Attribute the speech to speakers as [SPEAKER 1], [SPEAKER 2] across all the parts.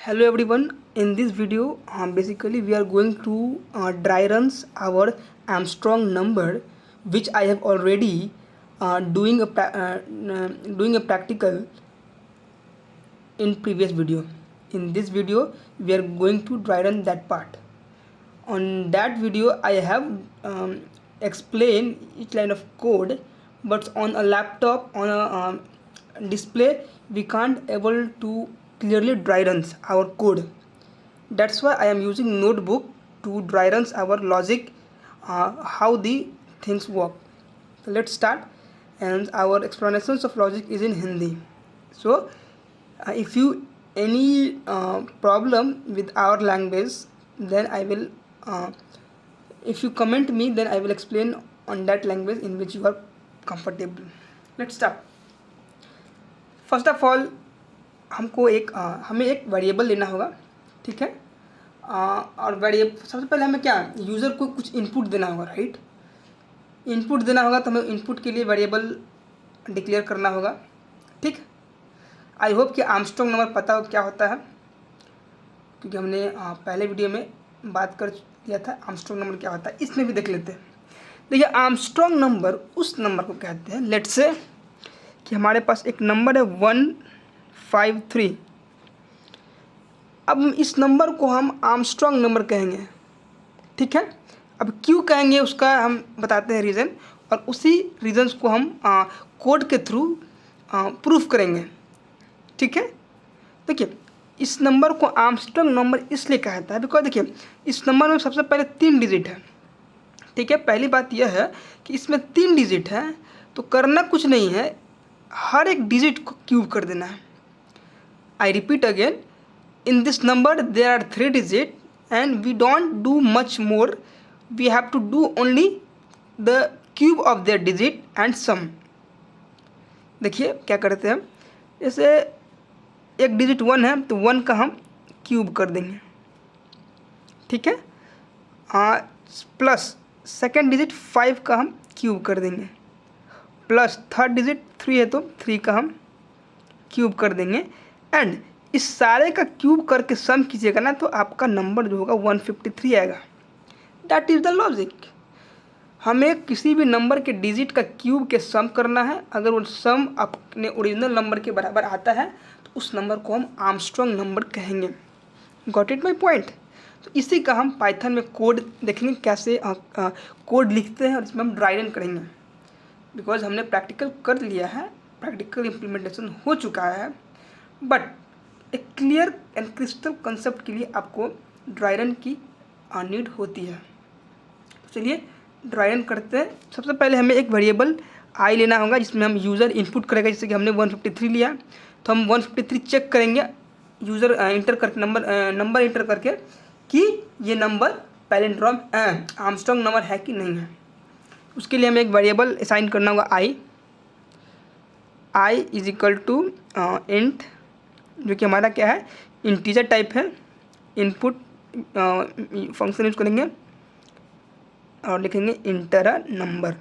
[SPEAKER 1] Hello everyone. In this video, basically we are going to dry runs our Armstrong number, which I have already doing a practical in previous video. In this video, we are going to dry run that part. On that video, I have explained each line of code, but on a laptop on a display we can't able to clearly dry runs our code. That's why I am using notebook to dry runs our logic, how the things work. So let's start, and our explanations of logic is in Hindi. So if you any problem with our language, then I will if you comment me, then I will explain on that language in which you are comfortable. Let's start. First of all हमको हमें एक variable लेना होगा, ठीक है। और variable सबसे पहले हमें क्या यूज़र को कुछ इनपुट देना होगा, राइट। इनपुट देना होगा तो हमें इनपुट के लिए वेरिएबल डिक्लेयर करना होगा, ठीक। आई होप कि आर्मस्ट्रॉन्ग नंबर पता हो क्या होता है, क्योंकि हमने पहले वीडियो में बात कर लिया था आर्मस्ट्रॉन्ग नंबर क्या होता है। इसमें भी देख लेते हैं। देखिए, आर्मस्ट्रॉन्ग नंबर उस नंबर को कहते हैं, लेट्स से कि हमारे पास एक नंबर है 153। अब इस नंबर को हम आर्मस्ट्रॉन्ग नंबर कहेंगे, ठीक है। अब क्यों कहेंगे उसका हम बताते हैं रीज़न, और उसी रीजन्स को हम कोड के थ्रू प्रूफ करेंगे, ठीक है। देखिए, इस नंबर को आर्मस्ट्रॉन्ग नंबर इसलिए कहता है बिकॉज देखिए इस नंबर में सबसे पहले 3 डिजिट है, ठीक है। पहली बात यह है कि इसमें 3 डिजिट है, तो करना कुछ नहीं है, हर एक डिजिट को क्यूब कर देना है। I repeat again, in this number there are 3 digit and we don't do much more, we have to do only the cube of their digit and sum. देखिए क्या करते हैं, जैसे एक डिजिट 1 है तो 1 का हम क्यूब कर देंगे, ठीक है। प्लस सेकेंड डिजिट 5 का हम क्यूब कर देंगे, प्लस थर्ड डिजिट 3 है तो 3 का हम क्यूब कर देंगे। एंड इस सारे का क्यूब करके सम कीजिएगा ना, तो आपका नंबर जो होगा 153 आएगा। That is the logic. हमें किसी भी नंबर के डिजिट का क्यूब के सम करना है, अगर वो सम अपने ओरिजिनल नंबर के बराबर आता है तो उस नंबर को हम आर्मस्ट्रॉन्ग नंबर कहेंगे। Got it my point. तो इसी का हम पाइथन में कोड देखेंगे, कैसे कोड लिखते हैं, और इसमें हम ड्राई रन करेंगे। बिकॉज हमने प्रैक्टिकल कर लिया है, प्रैक्टिकल इम्प्लीमेंटेशन हो चुका है, बट एक क्लियर एंड क्रिस्टल कंसेप्ट के लिए आपको ड्राई रन की नीड होती है। तो चलिए ड्राई रन करते हैं। सबसे पहले हमें एक वेरिएबल आई लेना होगा, जिसमें हम यूज़र इनपुट करेगा। जैसे कि हमने 153 लिया, तो हम 153 चेक करेंगे यूज़र इंटर करके नंबर इंटर करके कि ये नंबर पैलिंड्रोम आर्मस्ट्रॉन्ग नंबर है कि नहीं है। उसके लिए हमें एक वेरिएबल असाइन करना होगा I is equal to int, जो कि हमारा क्या है, इंटीजर टाइप है। इनपुट फंक्शन यूज करेंगे और लिखेंगे इंटर अ नंबर,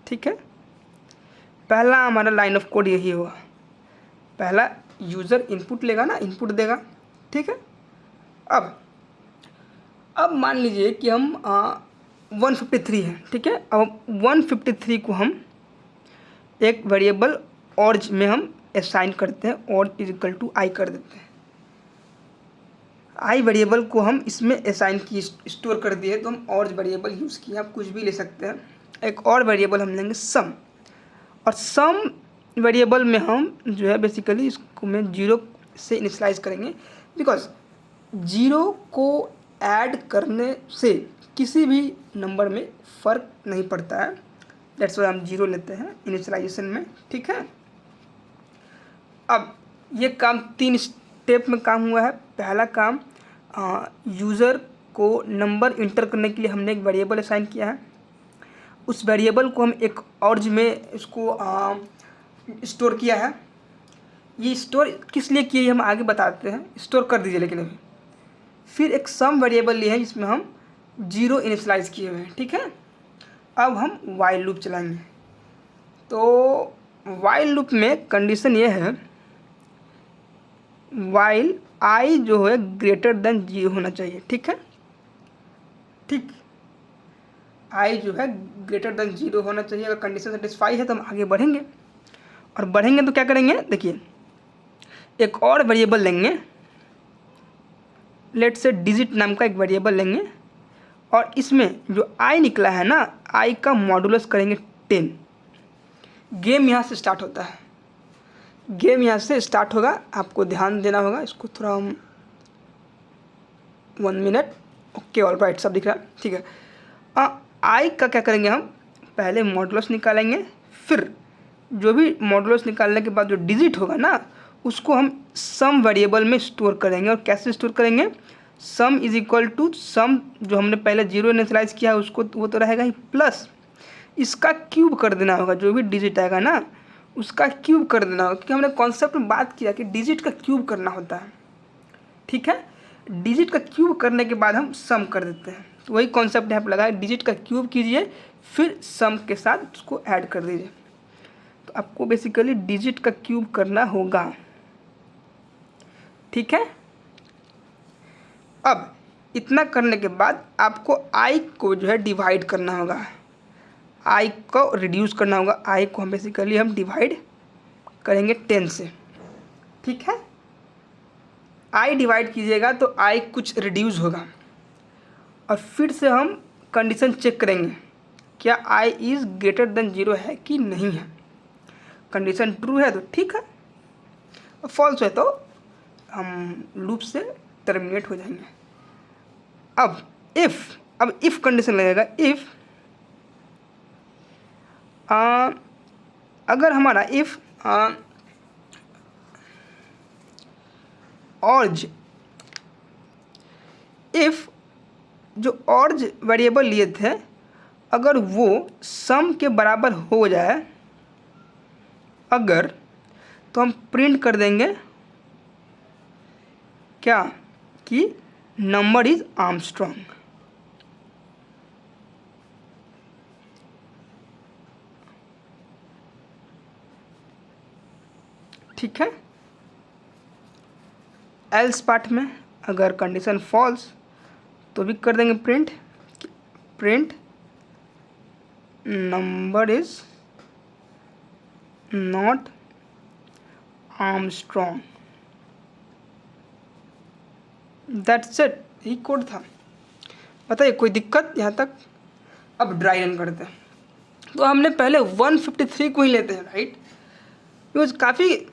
[SPEAKER 1] ठीक है। पहला हमारा लाइन ऑफ कोड यही होगा। पहला यूज़र इनपुट लेगा ना, इनपुट देगा, ठीक है। अब मान लीजिए कि हम 153 है, ठीक है। अब 153 को हम एक वेरिएबल ऑर्ज में हम असाइन करते हैं, और इज इक्वल टू आई कर देते हैं। आई वेरिएबल को हम इसमें असाइन की स्टोर कर दिए, तो हम ऑर्ज वेरिएबल यूज़ किए। आप कुछ भी ले सकते हैं। एक और वेरिएबल हम लेंगे सम, और सम वेरिएबल में हम जो है बेसिकली इसको में 0 से इनिशियलाइज करेंगे, बिकॉज 0 को ऐड करने से किसी भी नंबर में फ़र्क नहीं पड़ता है। दैट्स वाई हम 0 लेते हैं इनिशियलाइजेशन में, ठीक है। अब ये काम 3 स्टेप में काम हुआ है। पहला काम, यूज़र को नंबर इंटर करने के लिए हमने एक वेरिएबल असाइन किया है। उस वेरिएबल को हम एक ऑर्ज में इसको स्टोर किया है। ये स्टोर किस लिए किए हम आगे बताते हैं, स्टोर कर दीजिए। लेकिन अभी फिर एक सम वेरिएबल लिए हैं, जिसमें हम 0 इनिशियलाइज किए हुए हैं, ठीक है। अब हम वाइल लूप चलाएंगे। तो वाइल लूप में कंडीशन ये है वाइल आई जो है ग्रेटर देन 0 होना चाहिए। ठीक है, ठीक, आई जो है ग्रेटर देन 0 होना चाहिए। अगर कंडीशन सेटिस्फाई है तो हम आगे बढ़ेंगे, और बढ़ेंगे तो क्या करेंगे, देखिए एक और वेरिएबल लेंगे, लेट से डिजिट नाम का एक वेरिएबल लेंगे, और इसमें जो आई निकला है ना, आई का मॉडुलस करेंगे 10। गेम यहाँ से स्टार्ट होता है, गेम यहाँ से स्टार्ट होगा, आपको ध्यान देना होगा। इसको थोड़ा हम 1 मिनट, ओके ऑल राइट, सब दिख रहा है, ठीक है। आई का क्या करेंगे, हम पहले मॉडुलस निकालेंगे, फिर जो भी मॉडुलस निकालने के बाद जो डिजिट होगा ना, उसको हम सम वेरिएबल में स्टोर करेंगे। और कैसे स्टोर करेंगे, सम इज इक्वल टू सम जो हमने पहले 0 इनिशियलाइज किया है उसको, वो तो रहेगा ही, प्लस इसका क्यूब कर देना होगा। जो भी डिजिट आएगा ना उसका क्यूब कर देना होगा, क्योंकि हमने कॉन्सेप्ट में बात किया कि डिजिट का क्यूब करना होता है। ठीक है, डिजिट का क्यूब करने के बाद हम सम कर देते हैं। तो वही कॉन्सेप्ट यहाँ पर लगा है, डिजिट का क्यूब कीजिए फिर सम के साथ उसको ऐड कर दीजिए। तो आपको बेसिकली डिजिट का क्यूब करना होगा। ठीक है, अब इतना करने के बाद आपको आई को जो है डिवाइड करना होगा, आई को रिड्यूस करना होगा। आई को हम बेसिकली हम डिवाइड करेंगे 10 से। ठीक है, आई डिवाइड कीजिएगा तो आई कुछ रिड्यूस होगा, और फिर से हम कंडीशन चेक करेंगे क्या आई इज़ ग्रेटर देन 0 है कि नहीं है। कंडीशन ट्रू है तो ठीक है, और फॉल्स है तो हम लूप से टर्मिनेट हो जाएंगे। अब इफ़ कंडीशन लगेगा, इफ़ अगर हमारा इफ़ ऑर्ज, इफ़ जो ऑर्ज वेरिएबल लिए थे अगर वो सम के बराबर हो जाए अगर, तो हम प्रिंट कर देंगे क्या कि नंबर इज आर्मस्ट्रॉन्ग। ठीक है, एल्स पार्ट में अगर कंडीशन फॉल्स तो भी कर देंगे print number is not Armstrong. That's it, यही कोड था। बताइए कोई दिक्कत यहाँ तक। अब ड्राई रन करते हैं, तो हमने पहले 153 को ही लेते हैं, राइट, बिकॉज काफ़ी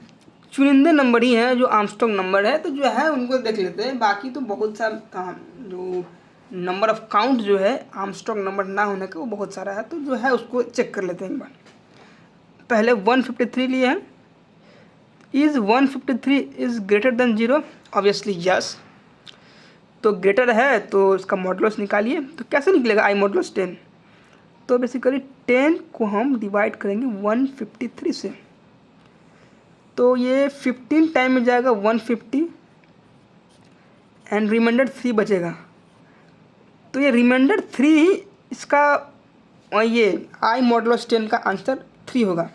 [SPEAKER 1] चुनिंदे नंबर ही हैं जो आर्मस्ट्रॉन्ग नंबर है, तो जो है उनको देख लेते हैं। बाकी तो बहुत सा जो नंबर ऑफ काउंट जो है आर्मस्ट्रॉन्ग नंबर ना होने का वो बहुत सारा है, तो जो है उसको चेक कर लेते हैं एक बार। पहले 153 लिए हैं, is 153 is greater than 0, obviously yes, तो ग्रेटर है तो इसका मॉडुलस निकालिए। तो कैसे निकलेगा आई मॉडुलस 10, तो बेसिकली 10 को हम डिवाइड करेंगे 153 से, तो ये 15 टाइम में जाएगा 150 एंड रिमाइंडर 3 बचेगा। तो ये रिमाइंडर 3 इसका ये आई मॉडुलस 10 का आंसर 3 होगा।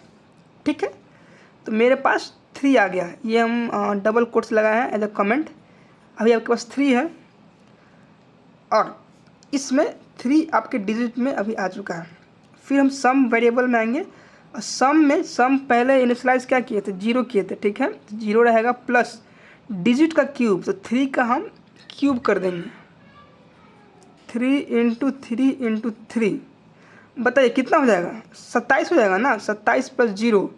[SPEAKER 1] ठीक है, तो मेरे पास 3 आ गया, ये हम डबल कोट्स लगाए हैं एज अ कमेंट। अभी आपके पास 3 है और इसमें 3 आपके डिजिट में अभी आ चुका है। फिर हम सम वेरिएबल में आएंगे, और सम पहले इनिशियलाइज क्या किए थे, 0 किए थे। ठीक है, 0 रहेगा प्लस डिजिट का क्यूब, तो 3 का हम क्यूब कर देंगे, 3 इंटू 3 इंटू 3, बताइए कितना हो जाएगा, 27 हो जाएगा ना, 27 प्लस 0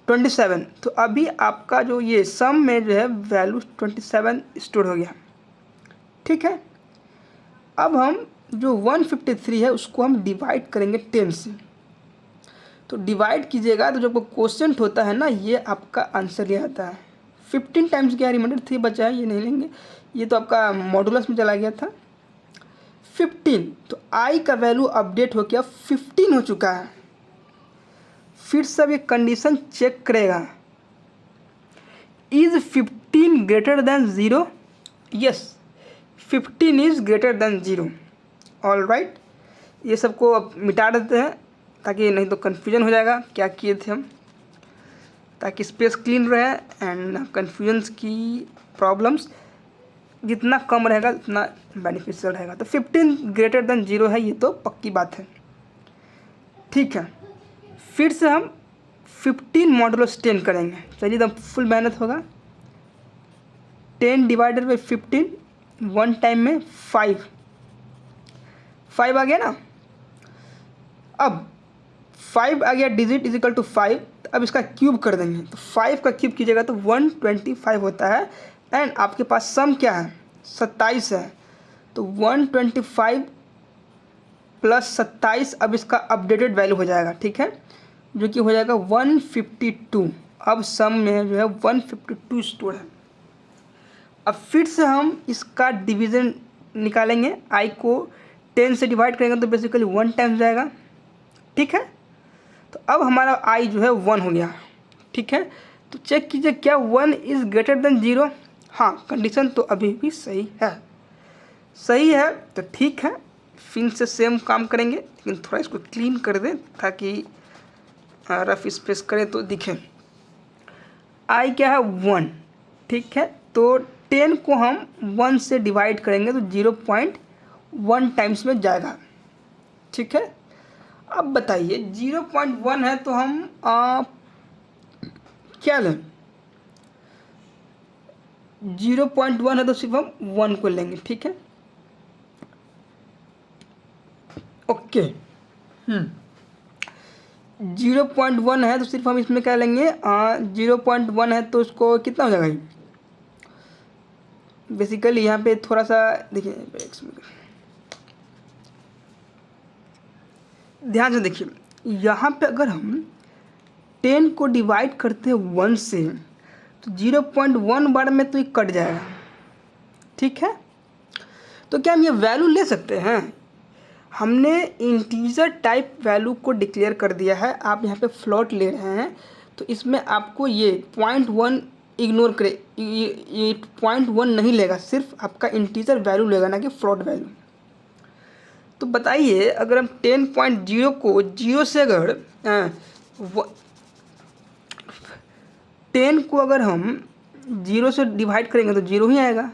[SPEAKER 1] 27। तो अभी आपका जो ये सम में जो है वैल्यू 27 स्टोर हो गया। ठीक है, अब हम जो 153 है उसको हम डिवाइड करेंगे 10 से, तो डिवाइड कीजिएगा तो जो क्वोशंट होता है ना ये आपका आंसर ये आता है। 15 टाइम्स क्या रिमाइंडर 3 बचा है, ये नहीं लेंगे, ये तो आपका मॉडुलस में चला गया था 15, तो आई का वैल्यू अपडेट हो गया 15 हो चुका है। फिर सब ये कंडीशन चेक करेगा, is 15 greater than 0, yes 15 is greater than 0। All right, ये सबको अब मिटा देते हैं ताकि नहीं तो कन्फ्यूजन हो जाएगा क्या किए थे हम। ताकि स्पेस क्लीन रहे एंड कन्फ्यूजन्स की प्रॉब्लम्स जितना कम रहेगा उतना बेनिफिशियल रहेगा। तो 15 ग्रेटर देन 0 है, ये तो पक्की बात है। ठीक है, फिर से हम 15 मॉडुलस 10 करेंगे। चलिए एकदम फुल मेहनत होगा। 10 डिवाइडेड बाई 15 वन टाइम में 5 आ गया ना। अब 5 आ गया डिजिट इज इक्वल टू 5। अब इसका क्यूब कर देंगे तो 5 का क्यूब कीजिएगा तो 125 होता है। एंड आपके पास सम क्या है, 27 है। तो 125 प्लस 27 अब इसका अपडेटेड वैल्यू हो जाएगा। ठीक है, जो कि हो जाएगा 152। अब सम में जो है 152 स्टोर है। अब फिर से हम इसका डिवीज़न निकालेंगे। आई को 10 से डिवाइड करेंगे तो बेसिकली 1 टाइम्स जाएगा। ठीक है, तो अब हमारा आई जो है 1 हो गया। ठीक है, तो चेक कीजिए क्या 1 इज़ ग्रेटर देन 0। हाँ, कंडीशन तो अभी भी सही है। सही है तो ठीक है, फिर से सेम काम करेंगे, लेकिन थोड़ा इसको क्लीन कर दें ताकि रफ स्पेस करें तो दिखे। आई क्या है 1। ठीक है, तो 10 को हम 1 से डिवाइड करेंगे तो 0.1 टाइम्स में जाएगा। ठीक है, अब बताइए 0.1 है तो हम क्या लें, 0.1 है तो सिर्फ हम 1 को लेंगे। ठीक है, ओके। 0.1 है तो सिर्फ हम इसमें क्या लेंगे, 0.1 है तो उसको कितना हो जाएगा। बेसिकली यहाँ पे थोड़ा सा देखिए, ध्यान से देखिए, यहाँ पे अगर हम 10 को डिवाइड करते हैं 1 से तो 0.1 बार में तो ये कट जाएगा। ठीक है, तो क्या हम ये वैल्यू ले सकते हैं। हमने इंटीजर टाइप वैल्यू को डिक्लेयर कर दिया है, आप यहाँ पे फ्लोट ले रहे हैं तो इसमें आपको ये 0.1 इग्नोर करे, ये 0.1 नहीं लेगा, सिर्फ आपका इंटीजर वैल्यू लेगा, ना कि फ्लोट वैल्यू। तो बताइए अगर हम 10.0 को 0 से अगर 10 को अगर हम 0 से डिवाइड करेंगे तो 0 ही आएगा।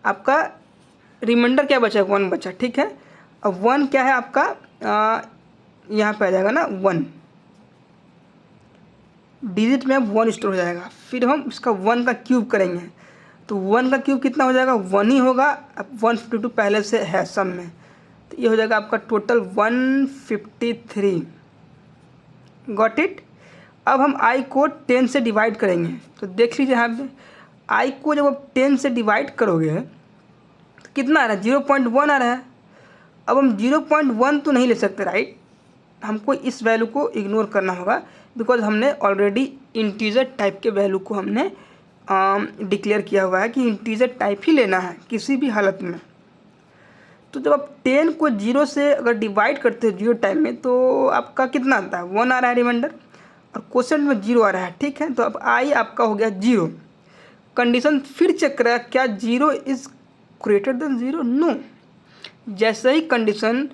[SPEAKER 1] आपका रिमाइंडर क्या बचा, 1 बचा। ठीक है, अब 1 क्या है आपका, यहाँ पे आ जाएगा ना 1 डिजिट में, अब 1 स्टोर हो जाएगा। फिर हम इसका 1 का क्यूब करेंगे तो 1 का क्यूब कितना हो जाएगा, 1 ही होगा। अब 152 पहले से है सम में, तो ये हो जाएगा आपका टोटल 153। Got it. अब हम आई को 10 से डिवाइड करेंगे तो देख लीजिए यहाँ पे आई को जब आप 10 से डिवाइड करोगे तो कितना आ रहा है, 0.1 आ रहा है। अब हम 0.1 तो नहीं ले सकते, राइट। हमको इस वैल्यू को इग्नोर करना होगा बिकॉज हमने ऑलरेडी इंटीजर टाइप के वैल्यू को हमने डिक्लेयर किया हुआ है कि इंटीजर टाइप ही लेना है किसी भी हालत में। तो जब आप 10 को 0 से अगर डिवाइड करते हो 0 टाइम में तो आपका कितना आता है, 1 आ रहा है रिमाइंडर, और क्वेश्चन में 0 आ रहा है। ठीक है, तो अब आई आपका हो गया 0। कंडीशन फिर चेक करेगा क्या 0 इज़ ग्रेटर देन 0, नो। जैसे ही कंडीशन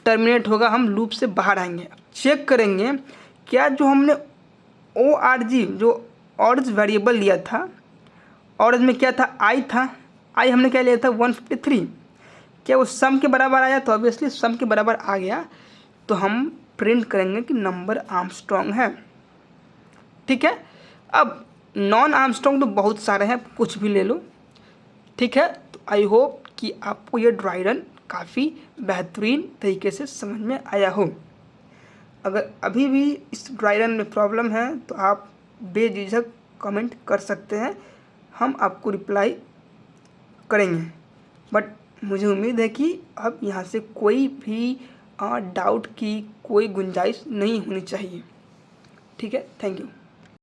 [SPEAKER 1] टर्मिनेट होगा हम लूप से बाहर आएंगे, चेक करेंगे क्या जो हमने ORG जो ऑर्ज वेरिएबल लिया था, ऑर्ज में क्या था, आई था। आई हमने क्या लिया था 153, क्या वो सम के बराबर आया, तो ऑब्वियसली सम के बराबर आ गया तो हम प्रिंट करेंगे कि नंबर आर्मस्ट्रॉन्ग है। ठीक है, अब नॉन आर्मस्ट्रॉन्ग तो बहुत सारे हैं, कुछ भी ले लो। ठीक है, तो आई होप कि आपको ये ड्राई रन काफ़ी बेहतरीन तरीके से समझ में आया हो। अगर अभी भी इस ड्राई रन में प्रॉब्लम है तो आप बेझिझक कमेंट कर सकते हैं, हम आपको रिप्लाई करेंगे। बट मुझे उम्मीद है कि अब यहाँ से कोई भी डाउट की कोई गुंजाइश नहीं होनी चाहिए। ठीक है, थैंक यू।